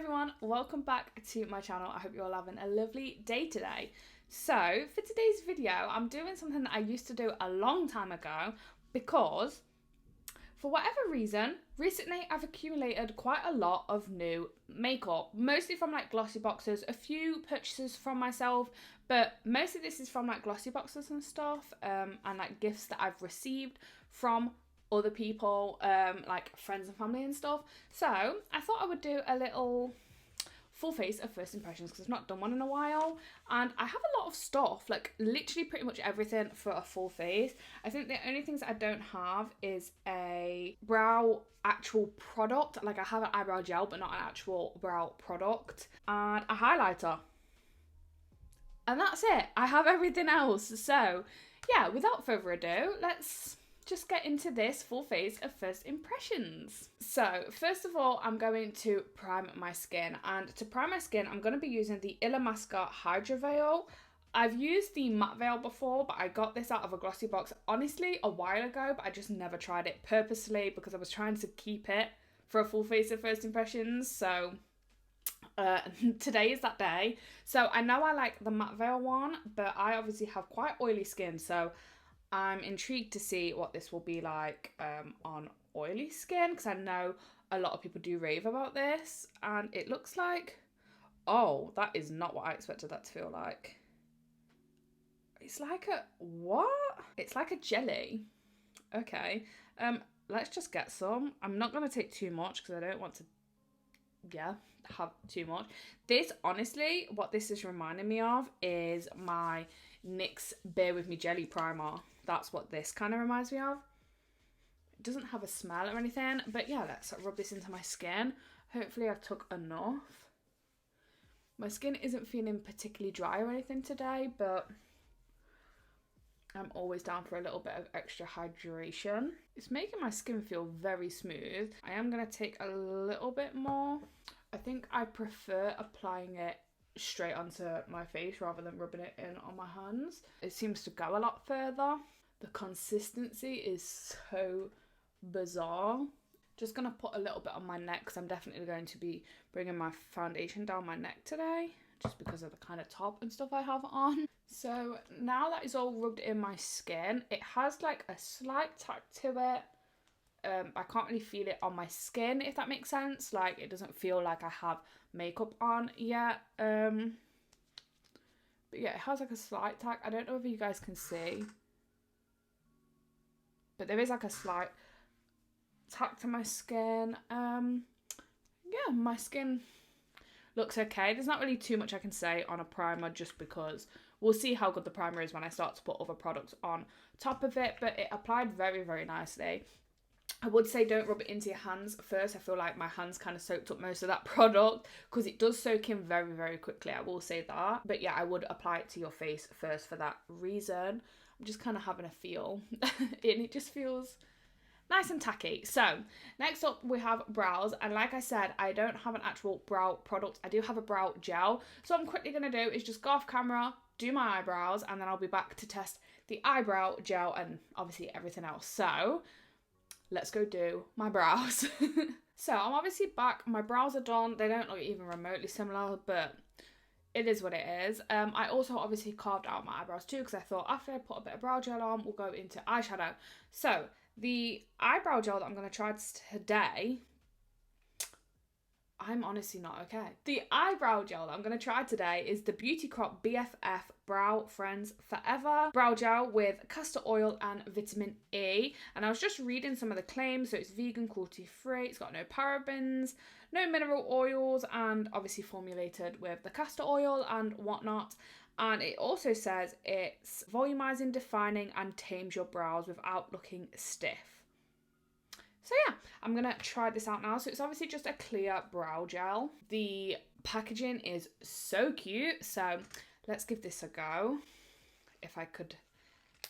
everyone, welcome back to my channel. I hope you're all having a lovely day today. So for today's video, I'm doing something that I used to do a long time ago because for whatever reason, recently I've accumulated quite a lot of new makeup, mostly from like glossy boxes, a few purchases from myself, but mostly this is from like glossy boxes and stuff, and like gifts that I've received from other people, like friends and family and stuff. So I thought I would do a little full face of first impressions because I've not done one in a while, and I have a lot of stuff, like literally pretty much everything for a full face. I think the only things that I don't have is a brow actual product. Like I have an eyebrow gel but not an actual brow product, and a highlighter, and that's it. I have everything else. So yeah, without further ado, let's just get into this full face of first impressions. So first of all, I'm going to prime my skin, and to prime my skin I'm going to be using the Illamasqua Hydra Veil. I've used the matte veil before, but I got this out of a glossy box honestly a while ago, but I just never tried it purposely because I was trying to keep it for a full face of first impressions. So today is that day. So I know I like the matte veil one, but I obviously have quite oily skin, so I'm intrigued to see what this will be like on oily skin, because I know a lot of people do rave about this, and it looks like, oh, that is not what I expected that to feel like. It's like a, what? It's like a jelly. Okay, let's just get some. I'm not going to take too much because I don't want to, have too much. This, honestly, what this is reminding me of is my NYX Bear With Me Jelly Primer. That's what this kind of reminds me of. It doesn't have a smell or anything, but yeah, let's rub this into my skin. Hopefully I've took enough. My skin isn't feeling particularly dry or anything today, but I'm always down for a little bit of extra hydration. It's making my skin feel very smooth. I am going to take a little bit more. I think I prefer applying it straight onto my face rather than rubbing it in on my hands. It seems to go a lot further. The consistency is so bizarre. Just gonna put a little bit on my neck because I'm definitely going to be bringing my foundation down my neck today, just because of the kind of top and stuff I have on. So now that is all rubbed in my skin, it has like a slight tack to it. I can't really feel it on my skin, if that makes sense. Like, it doesn't feel like I have makeup on yet. But yeah, it has like a slight tack. I don't know if you guys can see, but there is like a slight tack to my skin. Yeah, my skin looks okay. There's not really too much I can say on a primer, just because we'll see how good the primer is when I start to put other products on top of it. But it applied very, very nicely. I would say don't rub it into your hands first. I feel like my hands kind of soaked up most of that product because it does soak in very, very quickly. I will say that. But yeah, I would apply it to your face first for that reason. I'm just kind of having a feel and it just feels nice and tacky. So next up we have brows, and like I said, I don't have an actual brow product. I do have a brow gel. So what I'm quickly going to do is just go off camera, do my eyebrows, and then I'll be back to test the eyebrow gel and obviously everything else. So let's go do my brows. So I'm obviously back. My brows are done. They don't look even remotely similar, but it is what it is. I also obviously carved out my eyebrows too, because I thought after I put a bit of brow gel on, we'll go into eyeshadow. So the eyebrow gel that I'm going to try today, I'm honestly not okay. The eyebrow gel that I'm going to try today is the Beauty Crop BFF Brow Friends Forever Brow Gel with castor oil and vitamin E. And I was just reading some of the claims. So it's vegan, cruelty-free, it's got no parabens, no mineral oils, and obviously formulated with the castor oil and whatnot. And it also says it's volumizing, defining, and tames your brows without looking stiff. So yeah, I'm going to try this out now. So it's obviously just a clear brow gel. The packaging is so cute. So let's give this a go. If I could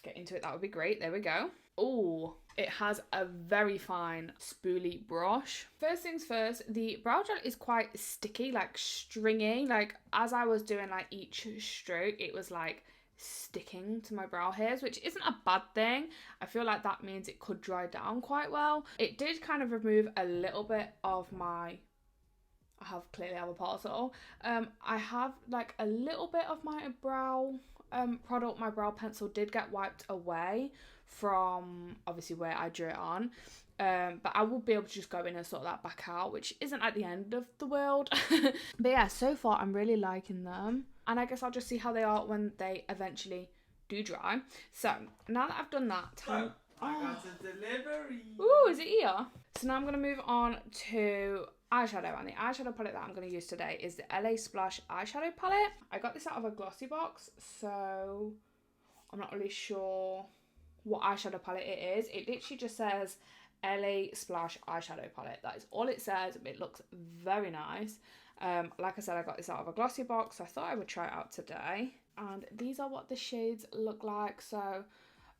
get into it, that would be great. There we go. Oh, it has a very fine spoolie brush. First things first, the brow gel is quite sticky, like stringy. Like as I was doing like each stroke, it was like sticking to my brow hairs, which isn't a bad thing. I feel like that means it could dry down quite well. It did kind of remove a little bit of my I clearly have a parcel. I have like a little bit of my brow product. My brow pencil did get wiped away from obviously where I drew it on. But I will be able to just go in and sort that back out, which isn't at the end of the world. But yeah, so far I'm really liking them. And I guess I'll just see how they are when they eventually do dry. So now that I've done that, time... I got a delivery. Ooh, is it here? So now I'm going to move on to eyeshadow, and the eyeshadow palette that I'm going to use today is the LA Splash eyeshadow palette. I got this out of a glossy box, so I'm not really sure what eyeshadow palette it is. It literally just says LA Splash eyeshadow palette. That is all it says. It looks very nice. Like I said, I got this out of a glossy box, so I thought I would try it out today. And these are what the shades look like. So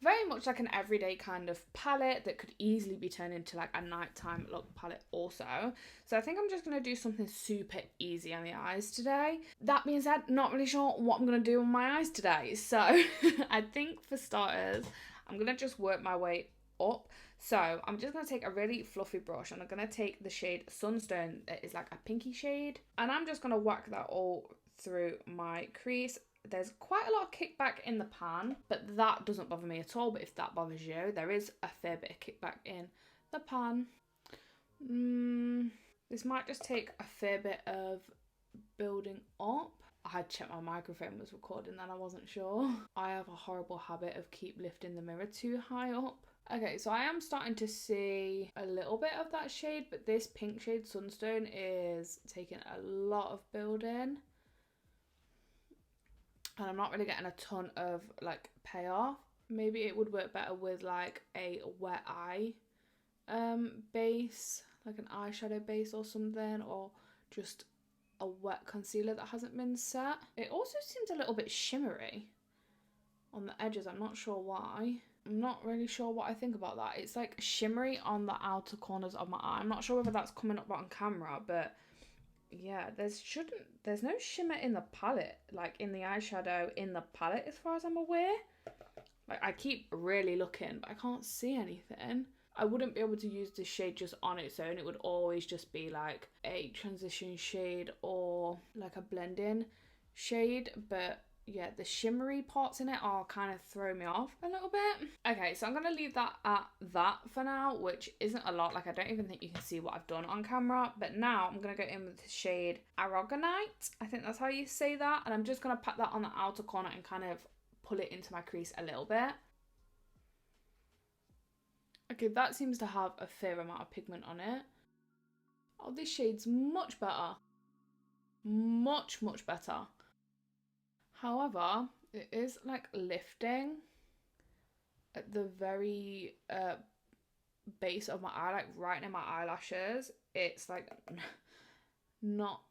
very much like an everyday kind of palette that could easily be turned into like a nighttime look palette also. So I think I'm just going to do something super easy on the eyes today. That being said, not really sure what I'm going to do on my eyes today. So I think for starters, I'm going to just work my way up. So I'm just going to take a really fluffy brush, and I'm going to take the shade Sunstone. That is like a pinky shade. And I'm just going to whack that all through my crease. There's quite a lot of kickback in the pan, but that doesn't bother me at all. But if that bothers you, there is a fair bit of kickback in the pan. This might just take a fair bit of building up. I had checked my microphone was recording, then I wasn't sure. I have a horrible habit of keep lifting the mirror too high up. Okay, so I am starting to see a little bit of that shade, but this pink shade Sunstone is taking a lot of building. And I'm not really getting a ton of like payoff. Maybe it would work better with like a wet eye base, like an eyeshadow base or something, or just a wet concealer that hasn't been set. It also seems a little bit shimmery on the edges. I'm not sure why. I'm not really sure what I think about that. It's like shimmery on the outer corners of my eye. I'm not sure whether that's coming up on camera, but yeah, there's no shimmer in the palette, like in the eyeshadow in the palette as far as I'm aware. Like I keep really looking, but I can't see anything. I wouldn't be able to use this shade just on its own. It would always just be like a transition shade or like a blend-in shade, but yeah, the shimmery parts in it are kind of throw me off a little bit. Okay, so I'm going to leave that at that for now, which isn't a lot. Like, I don't even think you can see what I've done on camera. But now I'm going to go in with the shade Aragonite. I think that's how you say that. And I'm just going to pat that on the outer corner and kind of pull it into my crease a little bit. Okay, that seems to have a fair amount of pigment on it. Oh, this shade's much better. Much, much better. However, it is like lifting at the very base of my eye, like right near my eyelashes. It's like not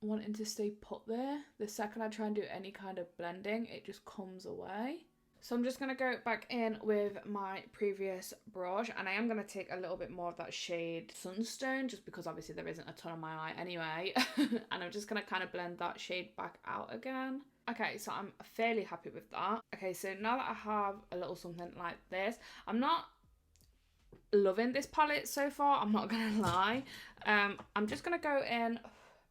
wanting to stay put there. The second I try and do any kind of blending, it just comes away. So I'm just going to go back in with my previous brush, and I am going to take a little bit more of that shade Sunstone, just because obviously there isn't a ton on my eye anyway. And I'm just going to kind of blend that shade back out again. Okay, so I'm fairly happy with that. Okay, so now that I have a little something like this, I'm not loving this palette so far, I'm not going to lie. I'm just going to go in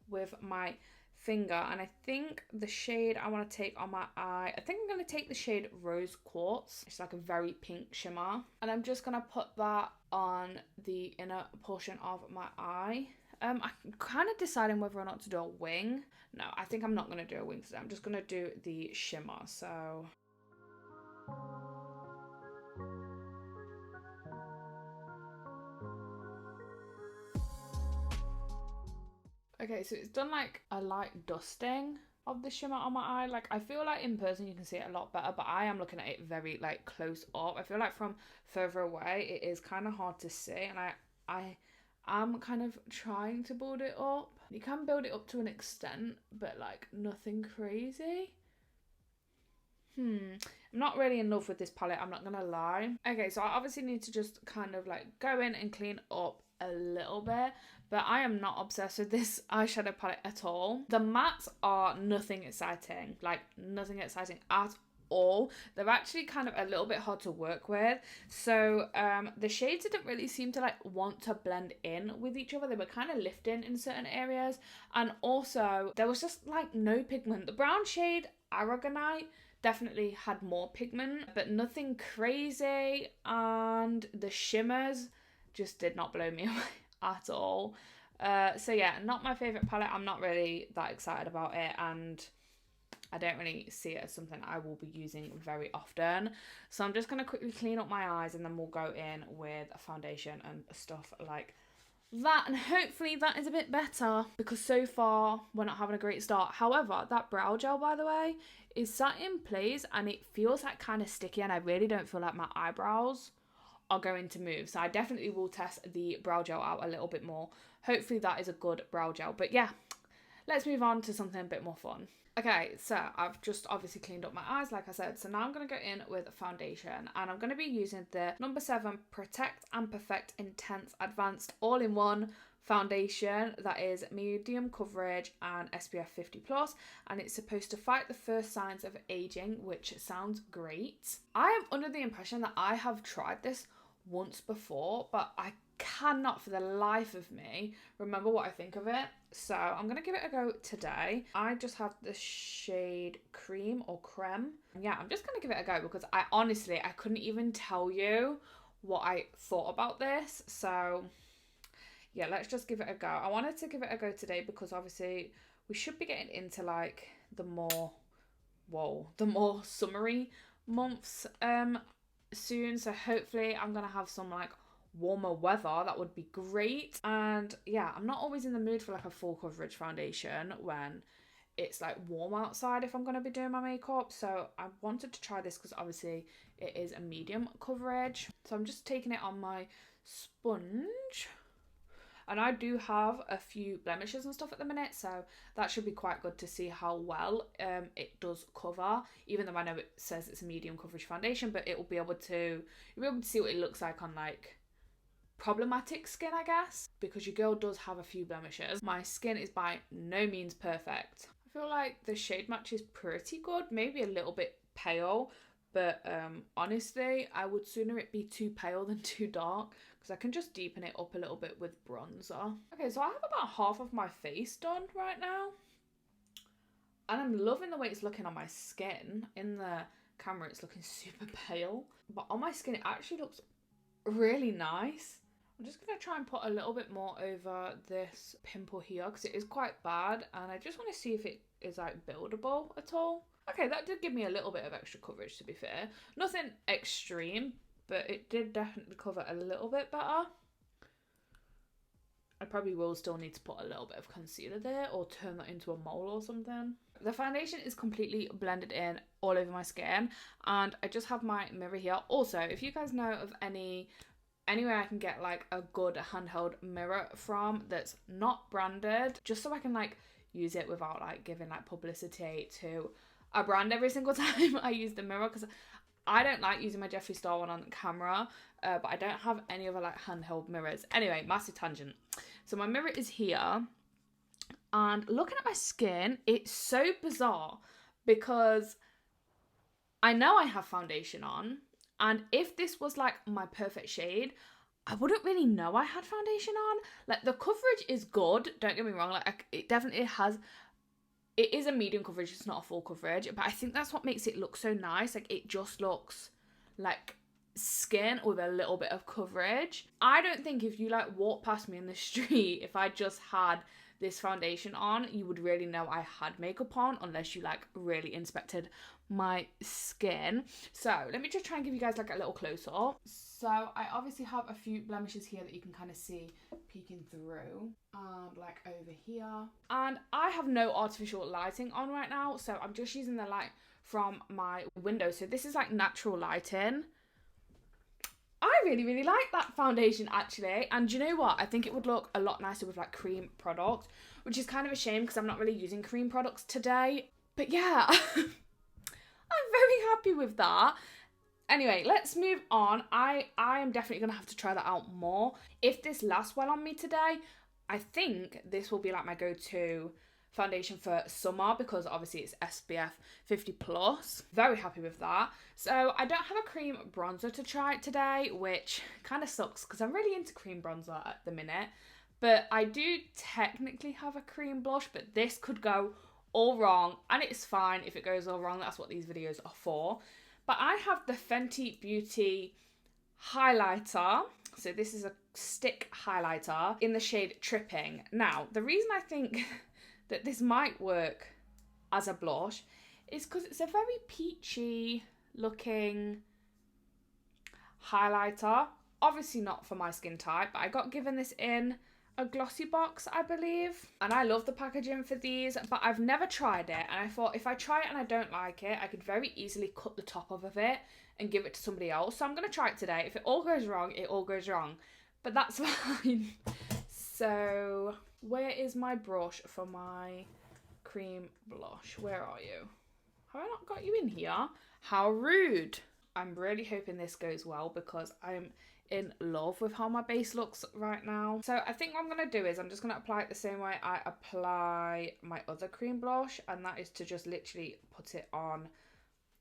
with my finger, and I think the shade I want to take on my eye, I think I'm going to take the shade Rose Quartz. It's like a very pink shimmer, and I'm just going to put that on the inner portion of my eye. I'm kind of deciding whether or not to do a wing. No, I think I'm not going to do a wing today. I'm just going to do the shimmer. So okay, so it's done like a light dusting of the shimmer on my eye. Like, I feel like in person you can see it a lot better, but I am looking at it very like close up. I feel like from further away it is kind of hard to see, and I'm kind of trying to build it up. You can build it up to an extent, but like nothing crazy. I'm not really in love with this palette, I'm not gonna lie. Okay, so I obviously need to just kind of like go in and clean up a little bit, but I am not obsessed with this eyeshadow palette at all. The mattes are nothing exciting, like nothing exciting at all. They're actually kind of a little bit hard to work with. So the shades didn't really seem to like want to blend in with each other. They were kind of lifting in certain areas. And also there was just like no pigment. The brown shade, Aragonite, definitely had more pigment, but nothing crazy. And the shimmers just did not blow me away at all. So yeah, not my favourite palette. I'm not really that excited about it, and I don't really see it as something I will be using very often. So I'm just going to quickly clean up my eyes and then we'll go in with a foundation and stuff like that. And hopefully that is a bit better, because so far we're not having a great start. However, that brow gel, by the way, is sat in place and it feels like kind of sticky, and I really don't feel like my eyebrows are going to move. So I definitely will test the brow gel out a little bit more. Hopefully that is a good brow gel. But yeah, let's move on to something a bit more fun. Okay, so I've just obviously cleaned up my eyes, like I said. So now I'm going to go in with foundation, and I'm going to be using the number 7 Protect and Perfect Intense Advanced All-in-One foundation that is medium coverage and SPF 50+, and it's supposed to fight the first signs of aging, which sounds great. I am under the impression that I have tried this once before, but I cannot for the life of me remember what I think of it. So I'm going to give it a go today. I just have the shade Cream or Creme. Yeah, I'm just going to give it a go because I couldn't even tell you what I thought about this. So yeah, let's just give it a go. I wanted to give it a go today because obviously we should be getting into like the more summery months soon. So hopefully I'm going to have some like warmer weather. That would be great. And yeah, I'm not always in the mood for like a full coverage foundation when it's like warm outside if I'm going to be doing my makeup. So I wanted to try this because obviously it is a medium coverage. So I'm just taking it on my sponge. And I do have a few blemishes and stuff at the minute, so that should be quite good to see how well it does cover, even though I know it says it's a medium coverage foundation, but you'll be able to see what it looks like on like problematic skin, I guess, because your girl does have a few blemishes. My skin is by no means perfect. I feel like the shade match is pretty good, maybe a little bit pale, but honestly, I would sooner it be too pale than too dark, because I can just deepen it up a little bit with bronzer. Okay, so I have about half of my face done right now, and I'm loving the way it's looking on my skin. In the camera it's looking super pale, but on my skin it actually looks really nice. I'm just going to try and put a little bit more over this pimple here because it is quite bad, and I just want to see if it is like buildable at all. Okay, that did give me a little bit of extra coverage, to be fair. Nothing extreme, but it did definitely cover a little bit better. I probably will still need to put a little bit of concealer there or turn that into a mole or something. The foundation is completely blended in all over my skin, and I just have my mirror here. Also, if you guys know of anywhere I can get like a good handheld mirror from that's not branded, just so I can like use it without like giving like publicity to a brand every single time I use the mirror, because I don't like using my Jeffree Star one on camera, but I don't have any other like handheld mirrors. Anyway, massive tangent. So my mirror is here, and looking at my skin, it's so bizarre because I know I have foundation on, and if this was like my perfect shade, I wouldn't really know I had foundation on. Like the coverage is good, don't get me wrong, like it definitely has. It is a medium coverage, it's not a full coverage, but I think that's what makes it look so nice. Like it just looks like skin with a little bit of coverage. I don't think if you like walk past me in the street, if I just had this foundation on, you would really know I had makeup on, unless you like really inspected my skin. So let me just try and give you guys like a little close up. So I obviously have a few blemishes here that you can kind of see peeking through, and like over here, and I have no artificial lighting on right now, so I'm just using the light from my window. So this is like natural lighting. I really like that foundation actually, and you know what, I think it would look a lot nicer with like cream product, which is kind of a shame because I'm not really using cream products today. But yeah, I'm very happy with that. Anyway, let's move on. I am definitely going to have to try that out more. If this lasts well on me today, I think this will be like my go-to foundation for summer because obviously it's SPF 50 plus. Very happy with that. So I don't have a cream bronzer to try today, which kind of sucks because I'm really into cream bronzer at the minute. But I do technically have a cream blush, but this could go all wrong, and it's fine if it goes all wrong. That's what these videos are for. But I have the Fenty Beauty highlighter. So this is a stick highlighter in the shade Tripping. Now, the reason I think that this might work as a blush is because it's a very peachy looking highlighter. Obviously not for my skin type, but I got given this in a glossy box, I believe. And I love the packaging for these, but I've never tried it. And I thought if I try it and I don't like it, I could very easily cut the top off of it and give it to somebody else. So I'm going to try it today. If it all goes wrong, it all goes wrong. But that's fine. So where is my brush for my cream blush? Where are you? Have I not got you in here? How rude. I'm really hoping this goes well because I'm in love with how my base looks right now. So I think what I'm going to do is I'm just going to apply it the same way I apply my other cream blush, and that is to just literally put it on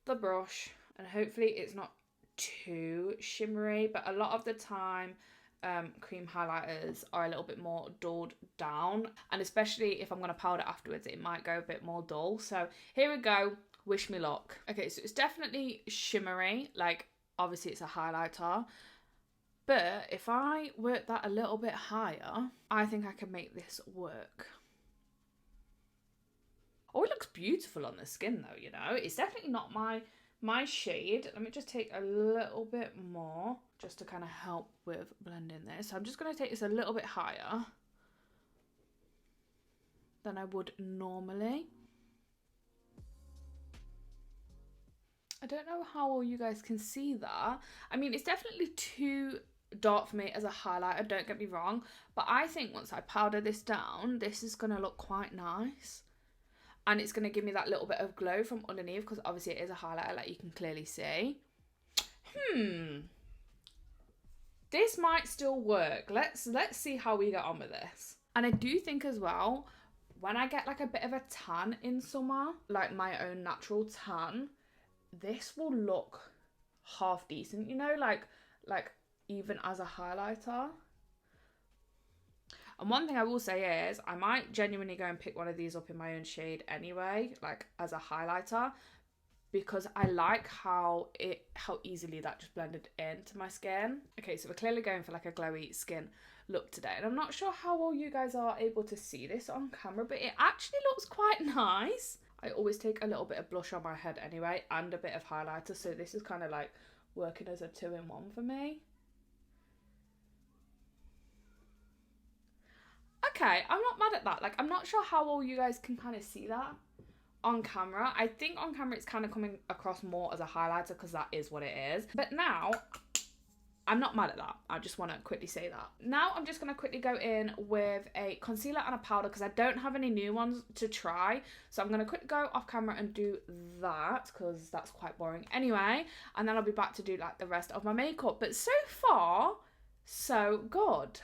the brush, and hopefully it's not too shimmery. But a lot of the time cream highlighters are a little bit more dulled down, and especially if I'm going to powder afterwards, it might go a bit more dull. So here we go. Wish me luck. Okay, so it's definitely shimmery, like obviously it's a highlighter, but if I work that a little bit higher, I think I can make this work. Oh, it looks beautiful on the skin though, you know. It's definitely not my shade. Let me just take a little bit more just to kind of help with blending this. So I'm just going to take this a little bit higher than I would normally. I don't know how well you guys can see that. I mean, it's definitely too dark for me as a highlighter, don't get me wrong, but I think once I powder this down, this is going to look quite nice, and it's going to give me that little bit of glow from underneath because obviously it is a highlighter, like you can clearly see. This might still work. Let's see how we get on with this. And I do think as well, when I get like a bit of a tan in summer, like my own natural tan, this will look half decent, you know, like even as a highlighter. And one thing I will say is I might genuinely go and pick one of these up in my own shade anyway, like as a highlighter, because I like how easily that just blended into my skin. Okay, so we're clearly going for like a glowy skin look today, and I'm not sure how well you guys are able to see this on camera, but it actually looks quite nice. I always take a little bit of blush on my head anyway and a bit of highlighter, so this is kind of like working as a 2-in-1 for me. Okay, I'm not mad at that. Like, I'm not sure how well you guys can kind of see that on camera. I think on camera it's kind of coming across more as a highlighter because that is what it is. But now, I'm not mad at that. I just want to quickly say that. Now I'm just going to quickly go in with a concealer and a powder because I don't have any new ones to try. So I'm going to quickly go off camera and do that because that's quite boring anyway. And then I'll be back to do like the rest of my makeup. But so far, so good.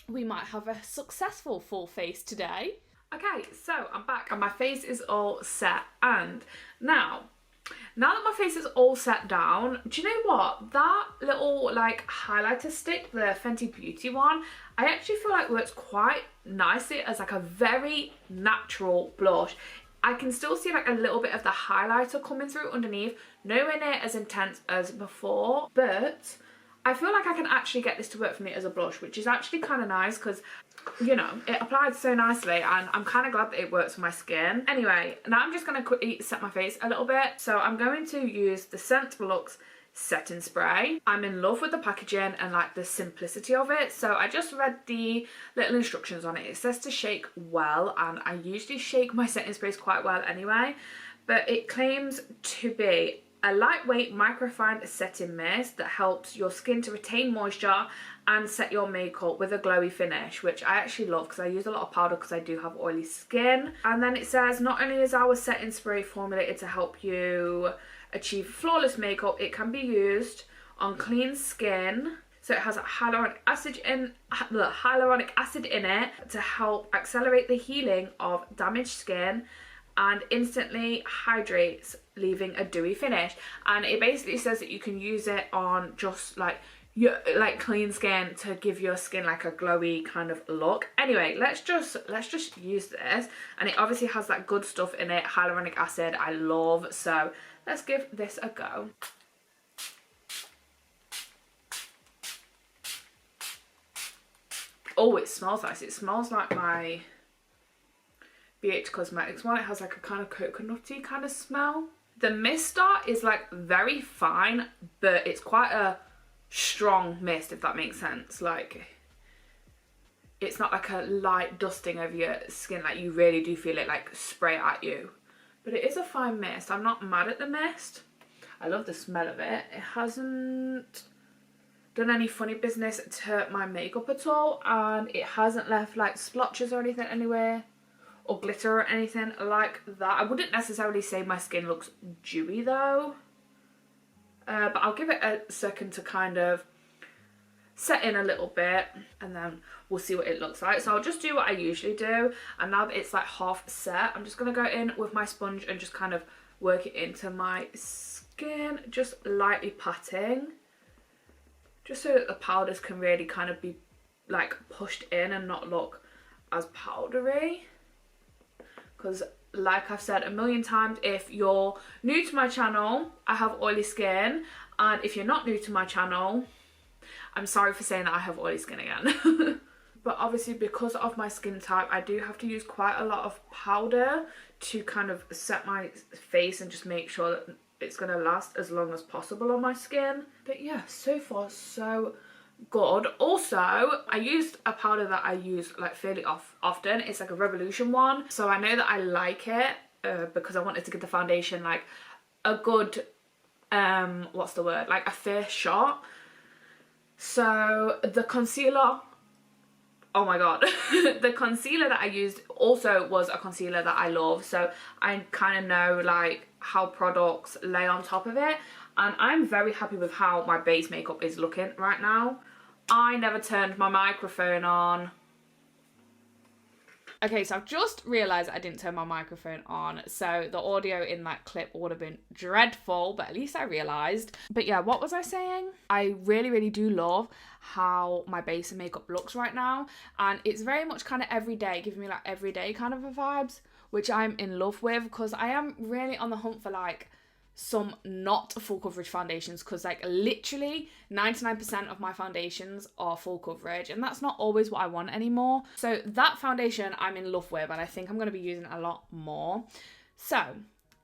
We might have a successful full face today. Okay, so I'm back and my face is all set. And now that my face is all set down, do you know what? That little like highlighter stick, the Fenty Beauty one, I actually feel like works quite nicely as like a very natural blush. I can still see like a little bit of the highlighter coming through underneath, nowhere near as intense as before, but I feel like I can actually get this to work for me as a blush, which is actually kind of nice because, you know, it applied so nicely and I'm kind of glad that it works for my skin. Anyway, now I'm just going to quickly set my face a little bit. So I'm going to use the Scent Lux setting spray. I'm in love with the packaging and like the simplicity of it. So I just read the little instructions on it. It says to shake well, and I usually shake my setting sprays quite well anyway, but it claims to be a lightweight microfined setting mist that helps your skin to retain moisture and set your makeup with a glowy finish, which I actually love because I use a lot of powder because I do have oily skin. And then it says not only is our setting spray formulated to help you achieve flawless makeup, it can be used on clean skin, So it has hyaluronic acid in it to help accelerate the healing of damaged skin and instantly hydrates, leaving a dewy finish. And it basically says that you can use it on just like your clean skin to give your skin like a glowy kind of look. Anyway, let's just use this. And it obviously has that good stuff in it, hyaluronic acid, I love. So let's give this a go. Oh, it smells nice. It smells like my BH Cosmetics one. It has like a kind of coconutty kind of smell. The mist dart is like very fine, but it's quite a strong mist, if that makes sense. Like, it's not like a light dusting over your skin, like you really do feel it like spray at you. But it is a fine mist. I'm not mad at the mist. I love the smell of it. It hasn't done any funny business to my makeup at all, and it hasn't left like splotches or anything anywhere, or glitter or anything like that. I wouldn't necessarily say my skin looks dewy though, but I'll give it a second to kind of set in a little bit, and then we'll see what it looks like. So I'll just do what I usually do, and now that it's like half set, I'm just going to go in with my sponge and just kind of work it into my skin, just lightly patting, just so that the powders can really kind of be like pushed in and not look as powdery. Because like I've said a million times, if you're new to my channel, I have oily skin, and if you're not new to my channel, I'm sorry for saying that I have oily skin again. But obviously because of my skin type, I do have to use quite a lot of powder to kind of set my face and just make sure that it's going to last as long as possible on my skin. But yeah, so far so good. Also, I used a powder that I use like fairly often. It's like a Revolution one, so I know that I like it because I wanted to give the foundation like a good what's the word, like a fair shot. So the concealer, oh my god, the concealer that I used also was a concealer that I love, so I kind of know like how products lay on top of it, and I'm very happy with how my base makeup is looking right now. I never turned my microphone on. Okay, so I've just realised I didn't turn my microphone on, so the audio in that clip would have been dreadful, but at least I realised. But yeah, what was I saying? I really, really do love how my base and makeup looks right now, and it's very much kind of everyday, giving me like everyday kind of a vibes, which I'm in love with, because I am really on the hunt for like some not full coverage foundations, because like literally 99% of my foundations are full coverage, and that's not always what I want anymore. So that foundation I'm in love with, and I think I'm going to be using a lot more. So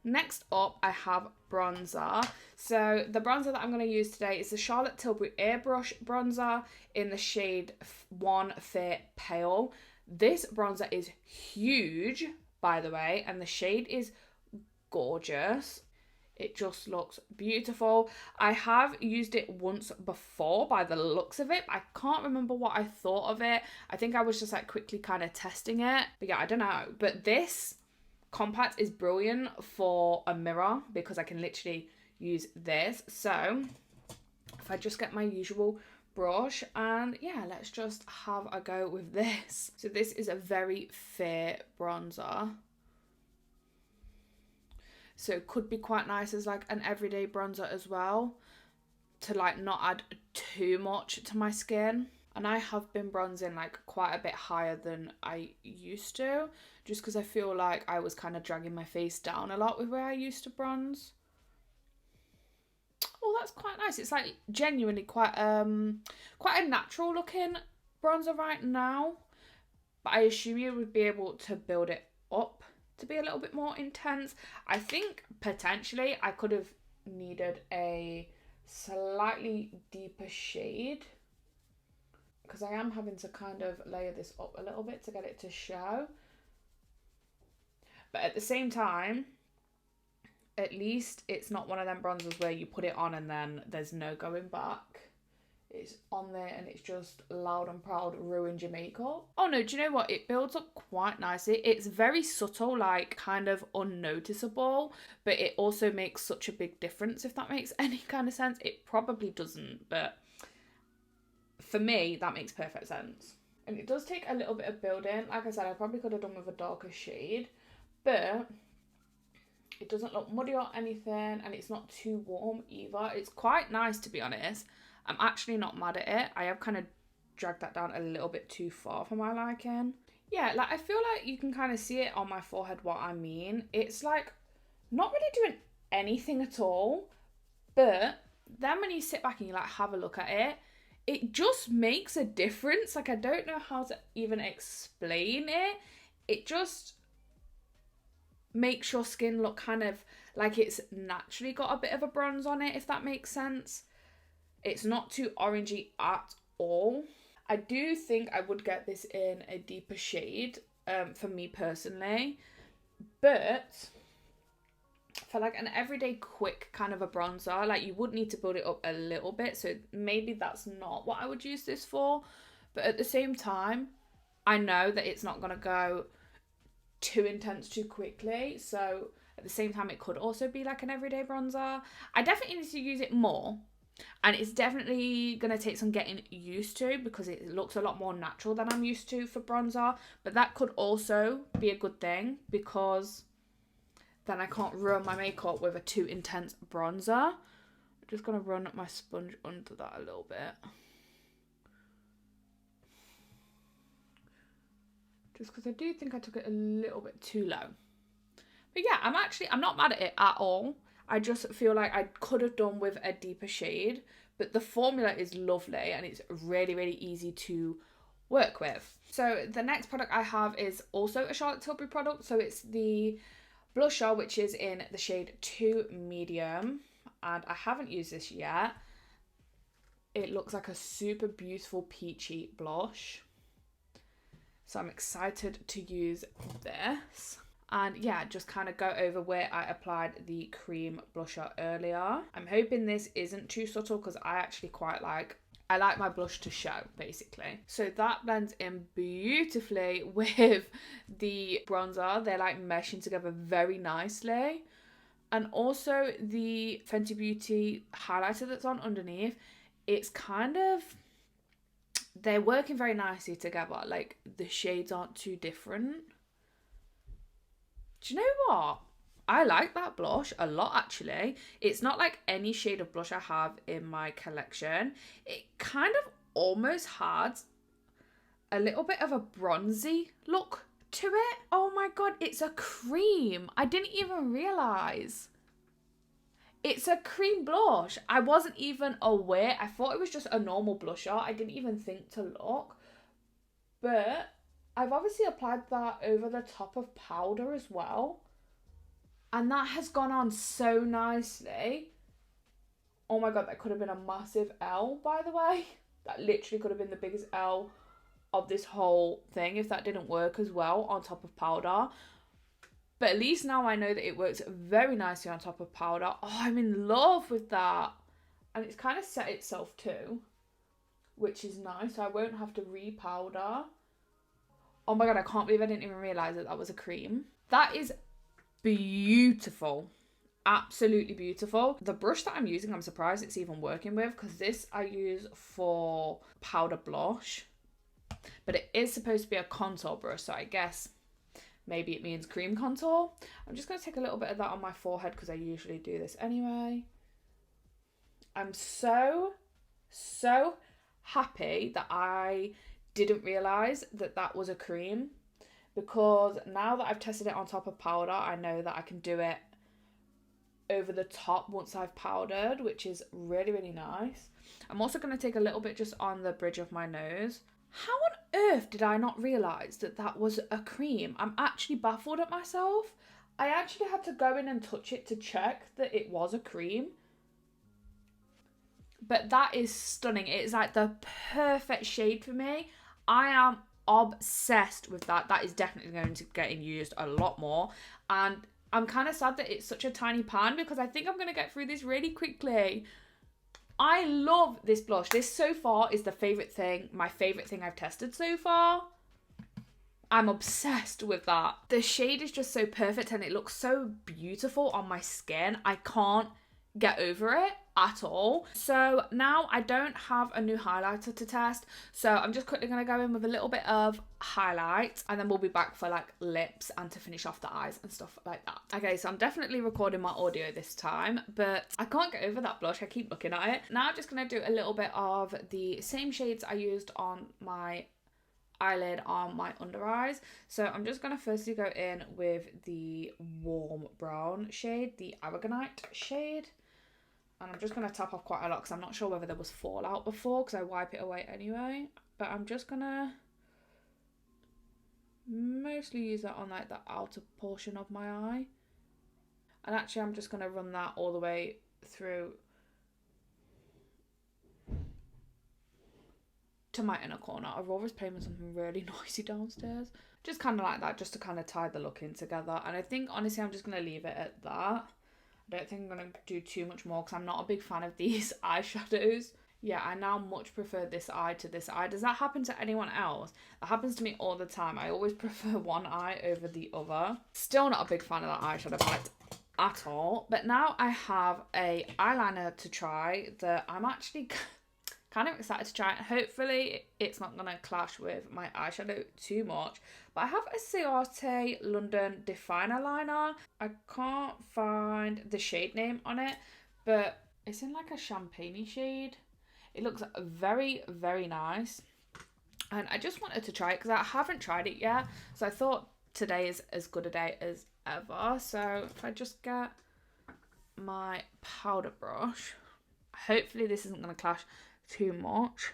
next up I have bronzer. So the bronzer that I'm going to use today is the Charlotte Tilbury Airbrush bronzer in the shade 1 Fair Pale. This bronzer is huge, by the way, and the shade is gorgeous. It just looks beautiful. I have used it once before by the looks of it. I can't remember what I thought of it. I think I was just like quickly kind of testing it. But yeah, I don't know. But this compact is brilliant for a mirror, because I can literally use this. So if I just get my usual brush, and yeah, let's just have a go with this. So this is a very fair bronzer. So it could be quite nice as like an everyday bronzer as well, to like not add too much to my skin. And I have been bronzing like quite a bit higher than I used to, just because I feel like I was kind of dragging my face down a lot with where I used to bronze. Oh, that's quite nice. It's like genuinely quite a natural looking bronzer right now, but I assume you would be able to build it up to be a little bit more intense. I think potentially I could have needed a slightly deeper shade, because I am having to kind of layer this up a little bit to get it to show. But at the same time, at least it's not one of them bronzers where you put it on and then there's no going back. It's on there and it's just loud and proud ruined your makeup. Oh no, do you know what? It builds up quite nicely. It's very subtle, like kind of unnoticeable, but it also makes such a big difference, if that makes any kind of sense. It probably doesn't, but for me, that makes perfect sense. And it does take a little bit of building. Like I said, I probably could have done with a darker shade, but it doesn't look muddy or anything, and it's not too warm either. It's quite nice, to be honest. I'm actually not mad at it. I have kind of dragged that down a little bit too far for my liking. Yeah, like I feel like you can kind of see it on my forehead what I mean. It's like not really doing anything at all, but then when you sit back and you like have a look at it, it just makes a difference. Like I don't know how to even explain it. It just makes your skin look kind of like it's naturally got a bit of a bronze on it, if that makes sense. It's not too orangey at all. I do think I would get this in a deeper shade for me personally, but for like an everyday quick kind of a bronzer, like you would need to build it up a little bit, so maybe that's not what I would use this for. But at the same time, I know that it's not going to go too intense too quickly, so at the same time it could also be like an everyday bronzer. I definitely need to use it more, and it's definitely going to take some getting used to because it looks a lot more natural than I'm used to for bronzer, but that could also be a good thing because then I can't ruin my makeup with a too intense bronzer. I'm just going to run my sponge under that a little bit. Just because I do think I took it a little bit too low. But yeah, I'm not mad at it at all. I just feel like I could have done with a deeper shade, but the formula is lovely and it's really, really easy to work with. So the next product I have is also a Charlotte Tilbury product. So it's the blusher, which is in the shade 2 medium, and I haven't used this yet. It looks like a super beautiful peachy blush. So I'm excited to use this. And yeah, just kind of go over where I applied the cream blusher earlier. I'm hoping this isn't too subtle because I like my blush to show, basically. So that blends in beautifully with the bronzer. They're like meshing together very nicely. And also the Fenty Beauty highlighter that's on underneath, it's kind of, they're working very nicely together. Like the shades aren't too different. Do you know what? I like that blush a lot, actually. It's not like any shade of blush I have in my collection. It kind of almost has a little bit of a bronzy look to it. Oh my god, it's a cream. I didn't even realise. It's a cream blush. I wasn't even aware. I thought it was just a normal blusher. I didn't even think to look. But I've obviously applied that over the top of powder as well. And that has gone on so nicely. Oh my god, that could have been a massive L, by the way. That literally could have been the biggest L of this whole thing if that didn't work as well on top of powder. But at least now I know that it works very nicely on top of powder. Oh, I'm in love with that. And it's kind of set itself too, which is nice. So I won't have to re-powder. Oh my god, I can't believe I didn't even realise that that was a cream. That is beautiful. Absolutely beautiful. The brush that I'm using, I'm surprised it's even working with, because this I use for powder blush. But it is supposed to be a contour brush, so I guess maybe it means cream contour. I'm just going to take a little bit of that on my forehead because I usually do this anyway. I'm so happy that I didn't realise that that was a cream, because now that I've tested it on top of powder, I know that I can do it over the top once I've powdered, which is really, really nice. I'm also going to take a little bit just on the bridge of my nose. How on earth did I not realise that that was a cream? I'm actually baffled at myself. I actually had to go in and touch it to check that it was a cream. But that is stunning. It is like the perfect shade for me. I am obsessed with that. That is definitely going to get used a lot more. And I'm kind of sad that it's such a tiny pan, because I think I'm going to get through this really quickly. I love this blush. This so far is the favourite thing, my favourite thing I've tested so far. I'm obsessed with that. The shade is just so perfect and it looks so beautiful on my skin. I can't get over it at all. So now I don't have a new highlighter to test, so I'm just quickly going to go in with a little bit of highlight, and then we'll be back for like lips and to finish off the eyes and stuff like that. Okay, so I'm definitely recording my audio this time, but I can't get over that blush. I keep looking at it. Now I'm just going to do a little bit of the same shades I used on my eyelid on my under eyes. So I'm just going to firstly go in with the warm brown shade, the Aragonite shade. And I'm just going to tap off quite a lot because I'm not sure whether there was fallout before because I wipe it away anyway. But I'm just going to mostly use that on like the outer portion of my eye. And actually I'm just going to run that all the way through to my inner corner. Aurora's playing with something really noisy downstairs. Just kind of like that, just to kind of tie the look in together. And I think honestly I'm just going to leave it at that. I don't think I'm going to do too much more because I'm not a big fan of these eyeshadows. Yeah, I now much prefer this eye to this eye. Does that happen to anyone else? That happens to me all the time. I always prefer one eye over the other. Still not a big fan of that eyeshadow palette at all. But now I have a eyeliner to try that I'm actually kind of excited to try it. Hopefully it's not going to clash with my eyeshadow too much. But I have a Ciate London Definer Liner. I can't find the shade name on it, but it's in like a champagne shade. It looks very, very nice. And I just wanted to try it because I haven't tried it yet. So I thought today is as good a day as ever. So if I just get my powder brush, hopefully this isn't going to clash too much.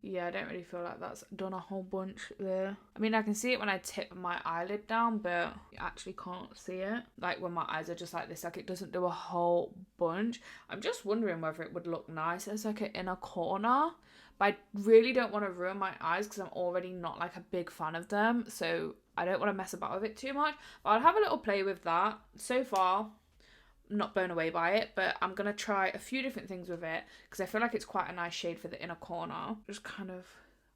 Yeah, I don't really feel like that's done a whole bunch there. I mean, I can see it when I tip my eyelid down, but you actually can't see it. Like when my eyes are just like this, like it doesn't do a whole bunch. I'm just wondering whether it would look nice as like an inner corner. But I really don't want to ruin my eyes because I'm already not like a big fan of them. So I don't want to mess about with it too much. But I'll have a little play with that. So far, I'm not blown away by it, but I'm going to try a few different things with it because I feel like it's quite a nice shade for the inner corner. Just kind of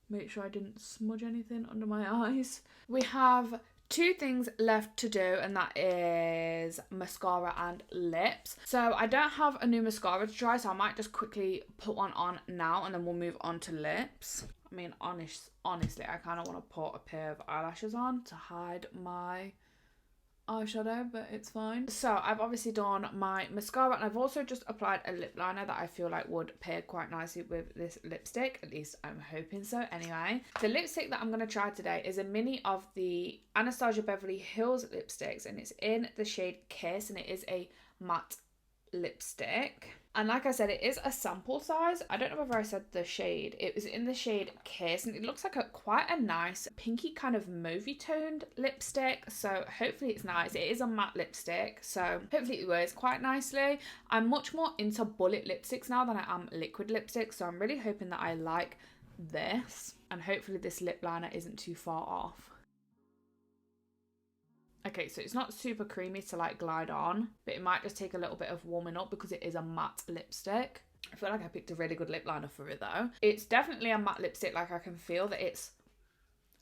make sure I didn't smudge anything under my eyes. We have two things left to do, and that is mascara and lips. So I don't have a new mascara to try, so I might just quickly put one on now and then we'll move on to lips. I mean, honestly, I kind of want to put a pair of eyelashes on to hide my eyeshadow, but it's fine. So I've obviously done my mascara, and I've also just applied a lip liner that I feel like would pair quite nicely with this lipstick. At least I'm hoping so. Anyway, the lipstick that I'm going to try today is a mini of the Anastasia Beverly Hills lipsticks, and it's in the shade Kiss, and it is a matte lipstick. And like I said, it is a sample size. I don't know whether I said the shade. It was in the shade Kiss, and it looks like quite a nice pinky kind of mauvey toned lipstick. So hopefully it's nice. It is a matte lipstick, so hopefully it wears quite nicely. I'm much more into bullet lipsticks now than I am liquid lipsticks, so I'm really hoping that I like this. And hopefully this lip liner isn't too far off. Okay, so it's not super creamy to like glide on, but it might just take a little bit of warming up because it is a matte lipstick. I feel like I picked a really good lip liner for it though. It's definitely a matte lipstick. Like I can feel that it's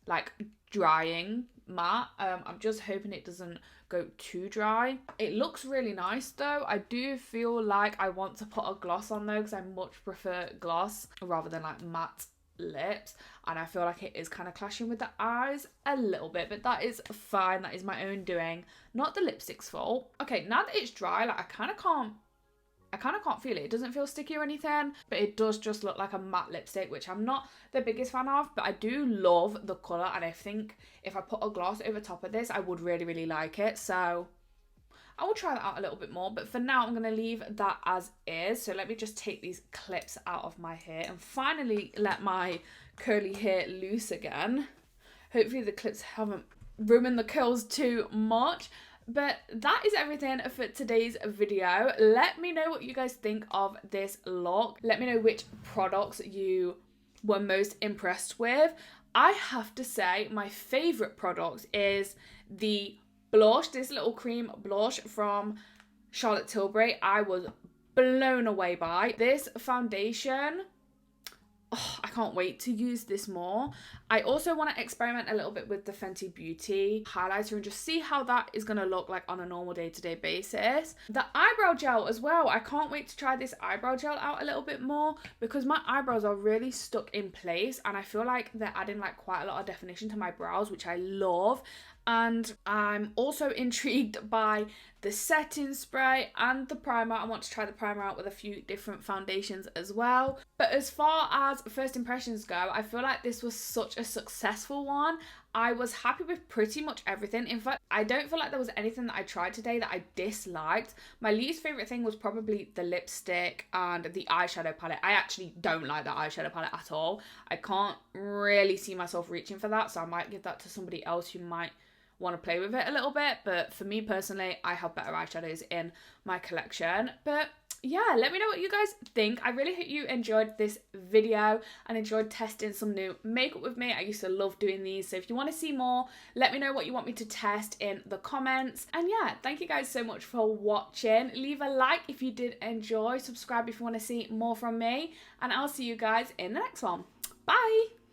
like drying matte. I'm just hoping it doesn't go too dry. It looks really nice though. I do feel like I want to put a gloss on though because I much prefer gloss rather than like matte lips, and I feel like it is kind of clashing with the eyes a little bit, but that is fine. That is my own doing, not the lipstick's fault. Okay, now that it's dry, like I kind of can't feel it. It doesn't feel sticky or anything, but it does just look like a matte lipstick, which I'm not the biggest fan of, but I do love the colour, and I think if I put a gloss over top of this, I would really, really like it. So I will try that out a little bit more, but for now I'm going to leave that as is. So let me just take these clips out of my hair and finally let my curly hair loose again. Hopefully the clips haven't ruined the curls too much. But that is everything for today's video. Let me know what you guys think of this look. Let me know which products you were most impressed with. I have to say my favourite product is the blush, this little cream blush from Charlotte Tilbury. I was blown away by this foundation. Oh, I can't wait to use this more. I also want to experiment a little bit with the Fenty Beauty highlighter and just see how that is going to look like on a normal day-to-day basis. The eyebrow gel as well. I can't wait to try this eyebrow gel out a little bit more because my eyebrows are really stuck in place and I feel like they're adding like quite a lot of definition to my brows, which I love. And I'm also intrigued by the setting spray and the primer. I want to try the primer out with a few different foundations as well. But as far as first impressions go, I feel like this was such a successful one. I was happy with pretty much everything. In fact, I don't feel like there was anything that I tried today that I disliked. My least favourite thing was probably the lipstick and the eyeshadow palette. I actually don't like the eyeshadow palette at all. I can't really see myself reaching for that, so I might give that to somebody else who might want to play with it a little bit. But for me personally, I have better eyeshadows in my collection. But yeah, let me know what you guys think. I really hope you enjoyed this video and enjoyed testing some new makeup with me. I used to love doing these, so if you want to see more, let me know what you want me to test in the comments. And yeah, thank you guys so much for watching. Leave a like if you did enjoy, subscribe if you want to see more from me, and I'll see you guys in the next one. Bye!